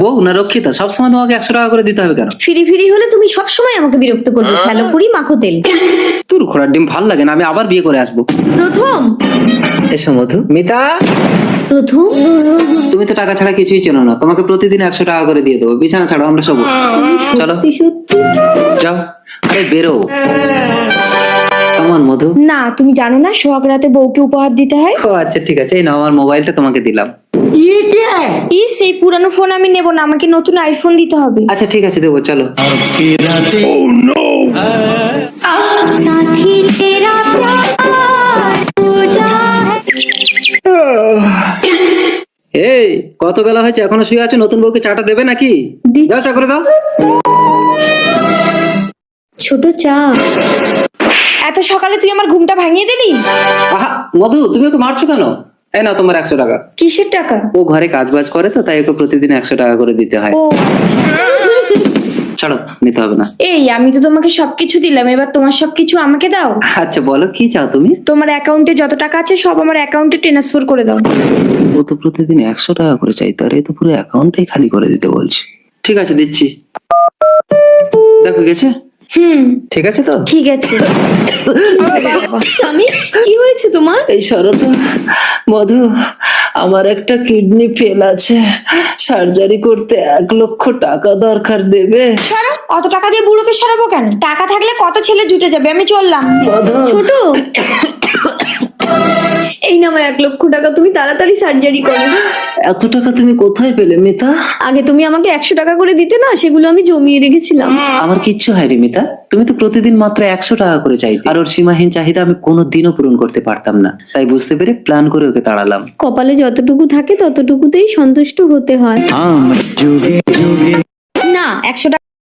বউ না রক্ষিতা, সবসময় তোমাকে 100 টাকা করে দিতে হবে কেন? ফিরি ফিরি হলে তুমি সবসময় আমাকে বিরক্ত করবে। খেলো পুরি মাখো তেল। তোর ঘোড়ার ডিম ভাল লাগে না, আমি আবার বিয়ে করে আসবো। প্রথম এসো মধু। মিতা, প্রথম তুমি তো টাকা ছাড়া কিছুই চেনো না, তোমাকে প্রতিদিন 100 টাকা করে দিয়ে দেবো। বিছানা ছাড়ো, আমরা সব চলো সত্যি সত্যি যাও। আরে বেরো। কেমন মধু? না, তুমি জানো না সোহাগ রাতে বউকে উপহার দিতে হয়। ও আচ্ছা ঠিক আছে, এই নাও আমার মোবাইলটা তোমাকে দিলাম। সেই পুরানো ফোন আমি নেব না, আমাকে নতুন আইফোন দিতে হবে। আচ্ছা ঠিক আছে, দেবো চলো। এই কত বেলা হয়েছে, এখনো শুয়ে আছো? নতুন বউকে চাটা দেবে নাকি? দিচ্ছি। যাও চা করে দাও। ছোট চা। এত সকালে তুই আমার ঘুমটা ভাঙিয়ে দিলি। আহা মধু, তুমি ওকে মারছো কেন? এই নাও তোমার 100 টাকা। কিসের টাকা? ও ঘরে কাজ বাজ করে তো, তাই ওকে প্রতিদিন 100 টাকা করে দিতে হয়। ও আচ্ছা। ছাড়ো, নিতে হবে না। এই আমি তো তোমাকে সবকিছু দিলাম, এবার তোমার সবকিছু আমাকে দাও। আচ্ছা বলো কি চাও তুমি? তোমার অ্যাকাউন্টে যত টাকা আছে সব আমার অ্যাকাউন্টে ট্রান্সফার করে দাও। ও তো প্রতিদিন 100 টাকা করে চাইতো, আর এই তো পুরো অ্যাকাউন্টটাই খালি করে দিতে বলছে। ঠিক আছে দিচ্ছি, দেখো গেছে। ঠিক আছে তো? ঠিক আছে। স্বামী কি হয়েছে তোমার? এই শরৎ, মধু, আমার একটা কিডনি ফেল আছে, সার্জারি করতে 1 লক্ষ টাকা দরকার, দেবে? সারা অত টাকা দিয়ে বুড়োকে সারাবো কেন? টাকা থাকলে কত ছেলে জুটে যাবে, আমি চললাম। মধু। ছোট এই নামে 1 লক্ষ টাকা, তুমি তাড়াতাড়ি সার্জারি করো। এত টাকা তুমি কোথায় পেলে মিতা? আগে তুমি আমাকে 100 টাকা করে দিতে না, সেগুলো আমি জমিয়ে রেখেছিলাম। আমার কিচ্ছু হয়নি মিতা, তুমি তো প্রতিদিন মাত্র 100 টাকা করে চাইতে, আর ওর সীমাহীন চাহিদা আমি কোনোদিনও পূরণ করতে পারতাম না, তাই বুঝতে পেরে প্ল্যান করে ওকে তাড়ালাম। কপালে যতটুকু থাকে ততটুকুতেই সন্তুষ্ট হতে হয়। না, 100 টাকা